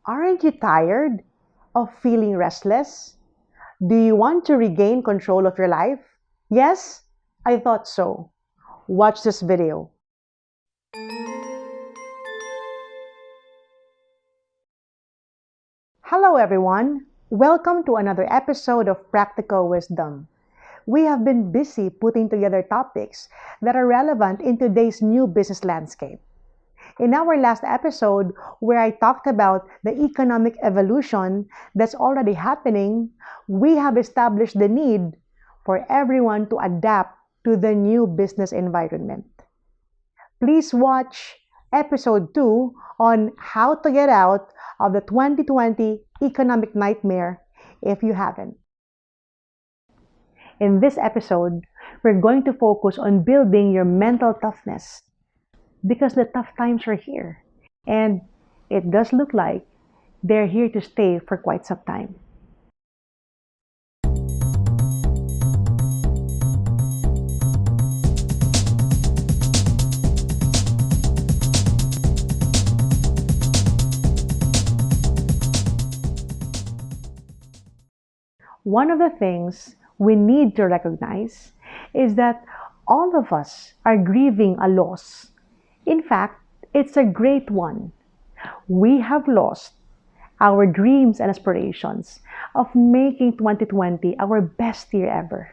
Aren't you tired of feeling restless? Do you want to regain control of your life? Yes? I thought so. Watch this video. Hello everyone. Welcome to another episode of Practical Wisdom. We have been busy putting together topics that are relevant in today's new business landscape. In our last episode, where I talked about the economic evolution that's already happening, we have established the need for everyone to adapt to the new business environment. Please watch episode 2 on how to get out of the 2020 economic nightmare if you haven't. In this episode, we're going to focus on building your mental toughness because the tough times are here and it does look like they're here to stay for quite some time. One of the things we need to recognize is that all of us are grieving a loss. In fact, it's a great one. We have lost our dreams and aspirations of making 2020 our best year ever.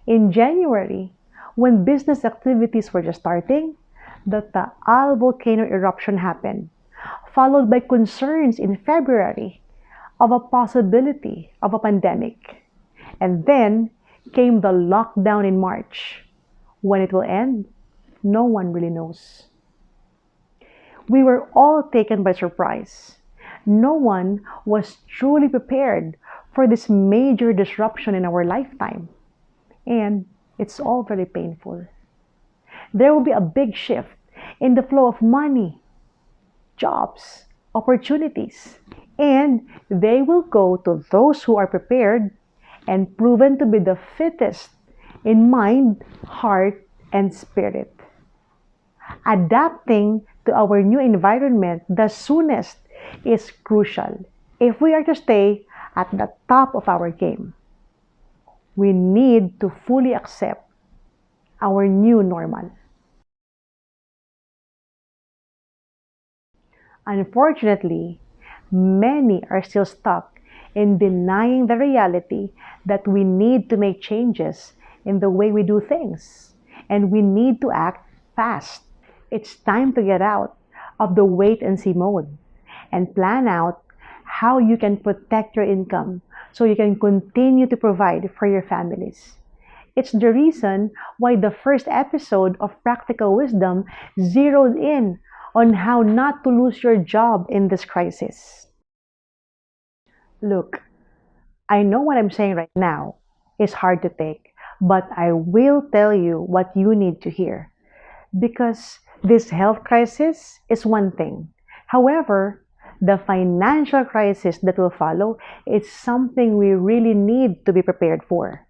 In January, when business activities were just starting, the Taal volcano eruption happened, followed by concerns in February of a possibility of a pandemic. And then came the lockdown in March. When it will end, no one really knows. We were all taken by surprise. No one was truly prepared for this major disruption in our lifetime. And it's all very painful. There will be a big shift in the flow of money, jobs, opportunities, and they will go to those who are prepared and proven to be the fittest in mind, heart, and spirit. Adapting to our new environment the soonest is crucial if we are to stay at the top of our game. We need to fully accept our new normal. Unfortunately, many are still stuck in denying the reality that we need to make changes in the way we do things, and we need to act fast. It's time to get out of the wait and see mode and plan out how you can protect your income so you can continue to provide for your families. It's the reason why the first episode of Practical Wisdom zeroed in on how not to lose your job in this crisis. Look, I know what I'm saying right now is hard to take, but I will tell you what you need to hear. Because this health crisis is one thing. However, the financial crisis that will follow is something we really need to be prepared for.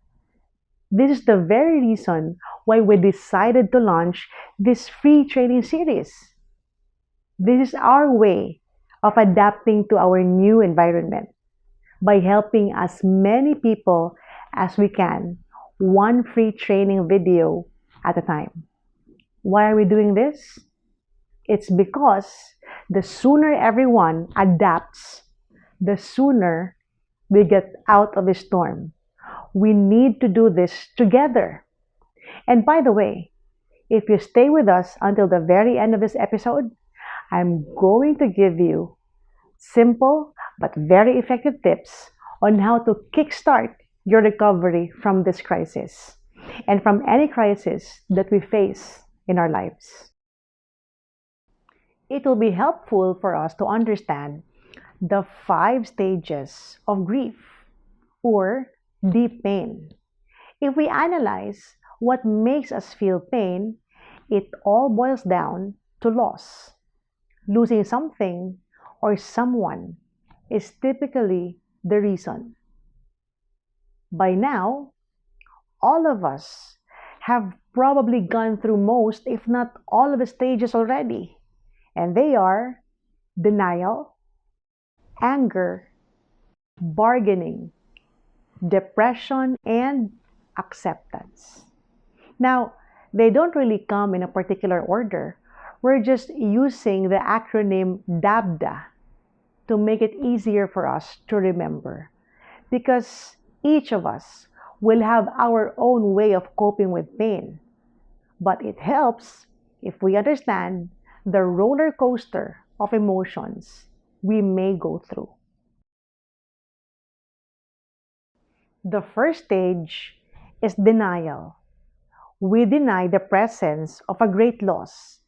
This is the very reason why we decided to launch this free training series. This is our way of adapting to our new environment by helping as many people as we can, one free training video at a time. Why are we doing this? It's because the sooner everyone adapts, the sooner we get out of the storm. We need to do this together. And by the way, if you stay with us until the very end of this episode, I'm going to give you simple but very effective tips on how to kickstart your recovery from this crisis and from any crisis that we face in our lives. It will be helpful for us to understand the 5 stages of grief or deep pain. If we analyze what makes us feel pain, it all boils down to loss. Losing something or someone is typically the reason. By now, all of us have probably gone through most, if not all of the stages already. And they are denial, anger, bargaining, depression, and acceptance. Now, they don't really come in a particular order. We're just using the acronym DABDA to make it easier for us to remember. Because each of us will have our own way of coping with pain. But it helps if we understand the roller coaster of emotions we may go through. The first stage is denial. We deny the presence of a great loss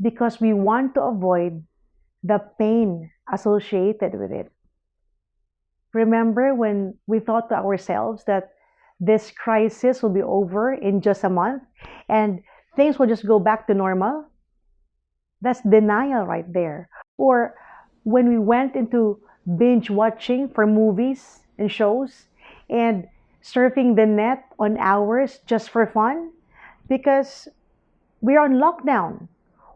because we want to avoid the pain associated with it. Remember when we thought to ourselves that this crisis will be over in just a month and things will just go back to normal? That's denial right there. Or when we went into binge watching for movies and shows and surfing the net on hours just for fun because we're on lockdown.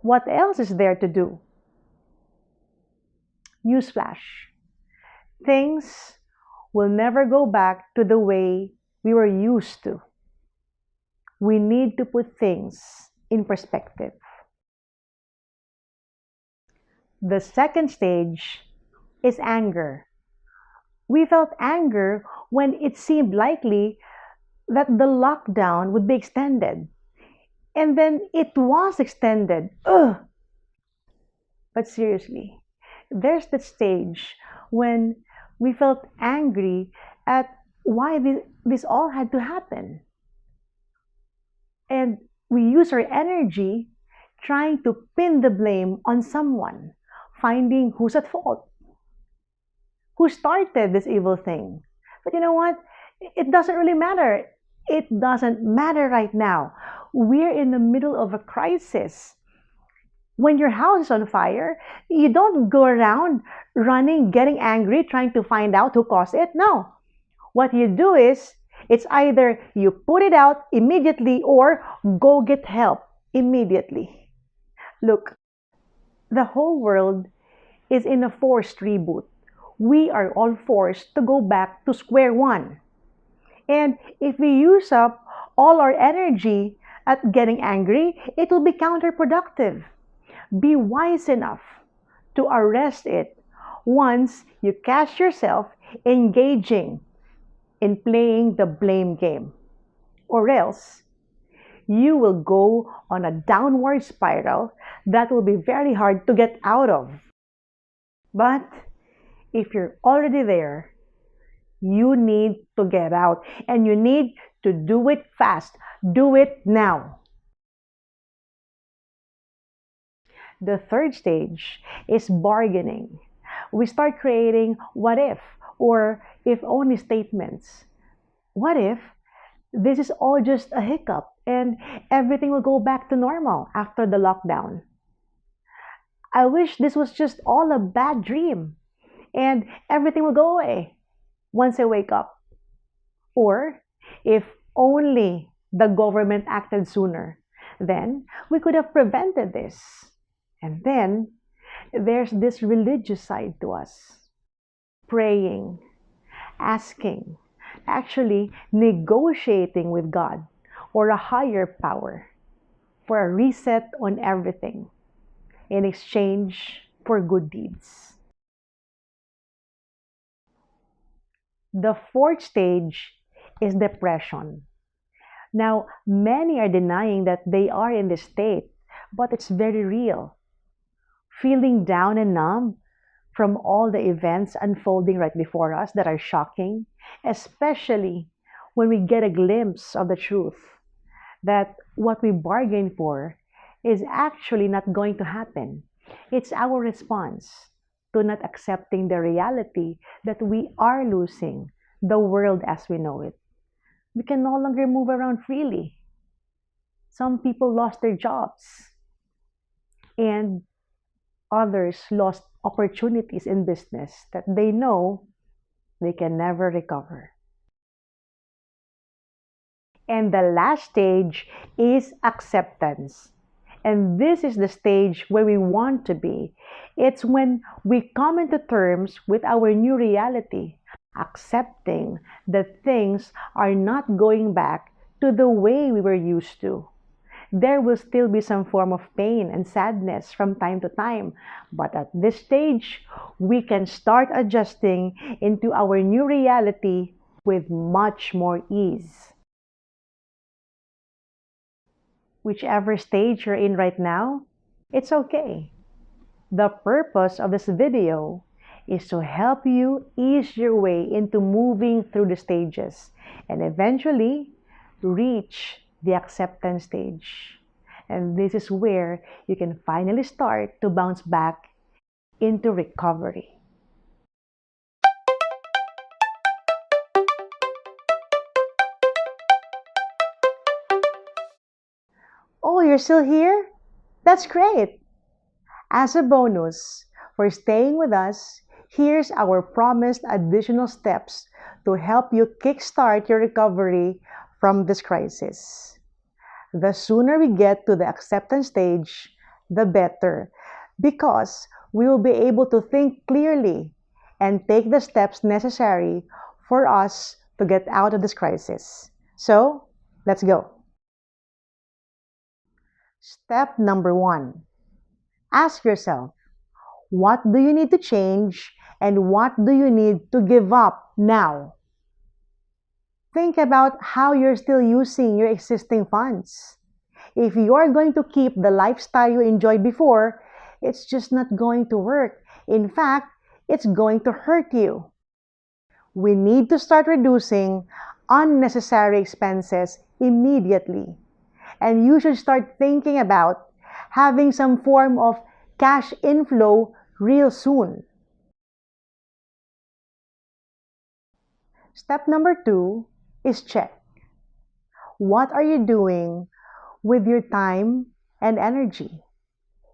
What else is there to do? Newsflash. Things will never go back to the way we were used to. We need to put things in perspective. The second stage is anger. We felt anger when it seemed likely that the lockdown would be extended. And then it was extended. Ugh! But seriously, there's the stage when we felt angry at why this all had to happen. And we use our energy trying to pin the blame on someone, finding who's at fault, who started this evil thing. But you know what? It doesn't really matter. It doesn't matter right now. We're in the middle of a crisis. When your house is on fire, you don't go around running, getting angry, trying to find out who caused it. No. What you do is, it's either you put it out immediately or go get help immediately. Look, the whole world is in a forced reboot. We are all forced to go back to square one. And if we use up all our energy at getting angry, it will be counterproductive. Be wise enough to arrest it once you catch yourself engaging in playing the blame game. Or else, you will go on a downward spiral that will be very hard to get out of. But if you're already there, you need to get out and you need to do it fast. Do it now. The third stage is bargaining. We start creating what if or if only statements. What if this is all just a hiccup and everything will go back to normal after the lockdown? I wish this was just all a bad dream and everything will go away once I wake up. Or if only the government acted sooner, then we could have prevented this. And then there's this religious side to us. Praying, asking, actually negotiating with God or a higher power for a reset on everything in exchange for good deeds. The fourth stage is depression. Now, many are denying that they are in this state, but it's very real. Feeling down and numb from all the events unfolding right before us that are shocking, especially when we get a glimpse of the truth that what we bargained for is actually not going to happen. It's our response to not accepting the reality that we are losing the world as we know it. We can no longer move around freely. Some people lost their jobs, and others lost opportunities in business that they know they can never recover. And the last stage is acceptance. And this is the stage where we want to be. It's when we come into terms with our new reality, accepting that things are not going back to the way we were used to. There will still be some form of pain and sadness from time to time, but at this stage, we can start adjusting into our new reality with much more ease. Whichever stage you're in right now, it's okay. The purpose of this video is to help you ease your way into moving through the stages and eventually reach the acceptance stage. And this is where you can finally start to bounce back into recovery. Oh, you're still here? That's great! As a bonus for staying with us, here's our promised additional steps to help you kickstart your recovery from this crisis. The sooner we get to the acceptance stage, the better, because we will be able to think clearly and take the steps necessary for us to get out of this crisis. So, let's go. Step number one. Ask yourself, what do you need to change and what do you need to give up now? Think about how you're still using your existing funds. If you're going to keep the lifestyle you enjoyed before, it's just not going to work. In fact, it's going to hurt you. We need to start reducing unnecessary expenses immediately. And you should start thinking about having some form of cash inflow real soon. Step number two is check. What are you doing with your time and energy?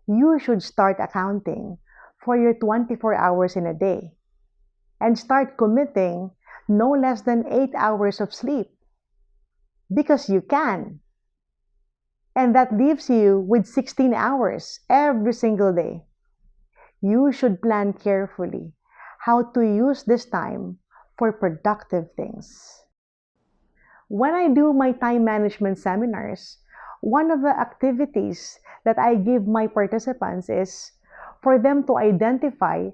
You should start accounting for your 24 hours in a day and start committing no less than 8 hours of sleep. Because you can. And that leaves you with 16 hours every single day. You should plan carefully how to use this time for productive things. When I do my time management seminars, one of the activities that I give my participants is for them to identify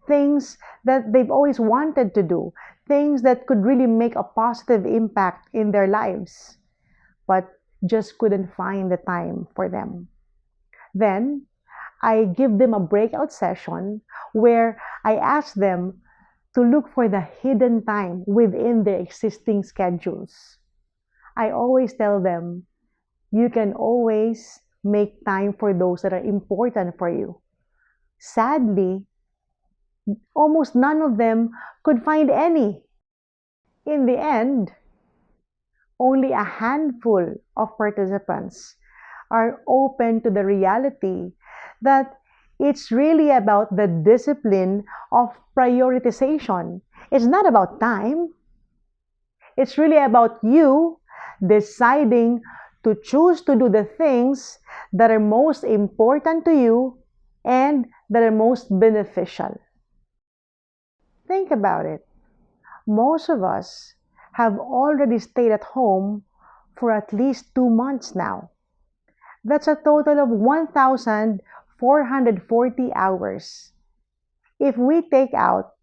things that they've always wanted to do, things that could really make a positive impact in their lives, but just couldn't find the time for them. Then, I give them a breakout session where I ask them to look for the hidden time within their existing schedules. I always tell them, you can always make time for those that are important for you. Sadly, almost none of them could find any. In the end, only a handful of participants are open to the reality that it's really about the discipline of prioritization. It's not about time. It's really about you deciding to choose to do the things that are most important to you and that are most beneficial. Think about it. Most of us have already stayed at home for at least 2 months now. That's a total of 1,440 hours. If we take out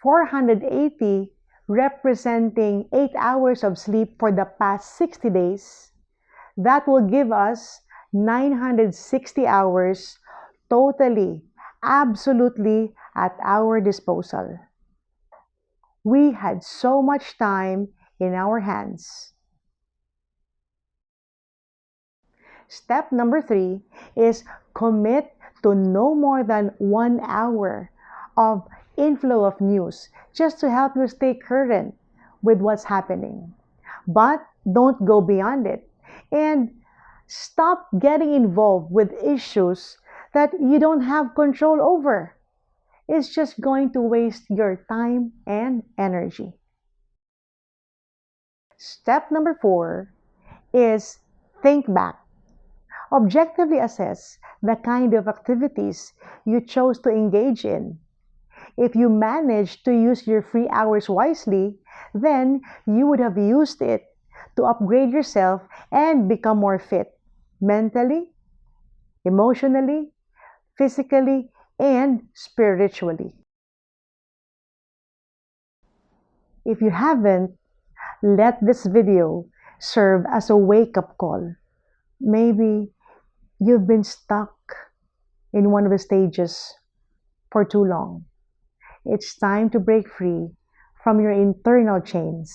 480 representing 8 hours of sleep for the past 60 days, that will give us 960 hours totally, absolutely at our disposal. We had so much time in our hands. Step number three is commit to no more than 1 hour of inflow of news just to help you stay current with what's happening. But don't go beyond it. And stop getting involved with issues that you don't have control over. It's just going to waste your time and energy. Step number four is think back. Objectively assess the kind of activities you chose to engage in. If you managed to use your free hours wisely, then you would have used it to upgrade yourself and become more fit mentally, emotionally, physically, and spiritually. If you haven't, let this video serve as a wake-up call. Maybe you've been stuck in one of the stages for too long. It's time to break free from your internal chains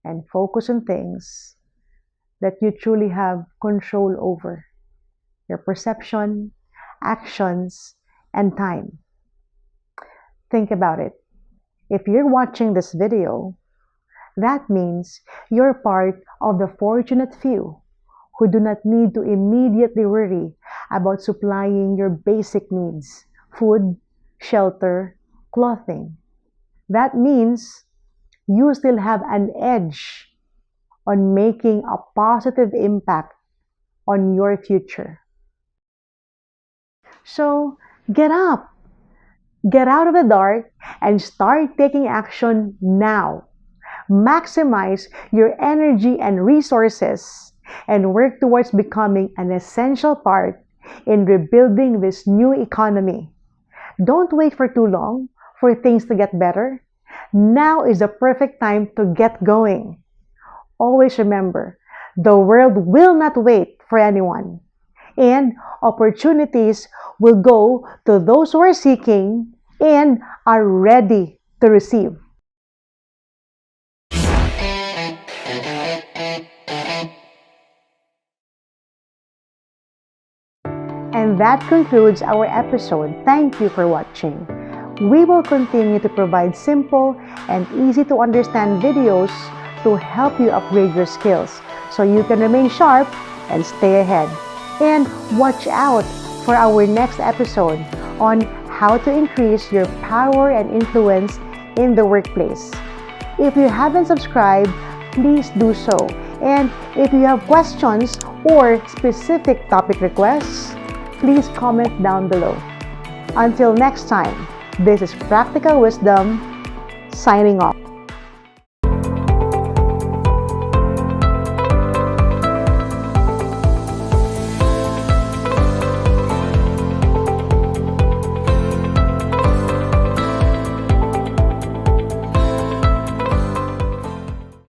and focus on things that you truly have control over: your perception, actions, and time. Think about it. If you're watching this video, that means you're part of the fortunate few who do not need to immediately worry about supplying your basic needs: food, shelter, clothing. That means you still have an edge on making a positive impact on your future. So get up, get out of the dark, and start taking action now. Maximize your energy and resources and work towards becoming an essential part in rebuilding this new economy. Don't wait for too long for things to get better. Now is the perfect time to get going. Always remember, the world will not wait for anyone, and opportunities will go to those who are seeking and are ready to receive. And that concludes our episode. Thank you for watching. We will continue to provide simple and easy to understand videos to help you upgrade your skills so you can remain sharp and stay ahead. And watch out for our next episode on how to increase your power and influence in the workplace. If you haven't subscribed, please do so. And if you have questions or specific topic requests, please comment down below. Until next time, this is Practical Wisdom signing off.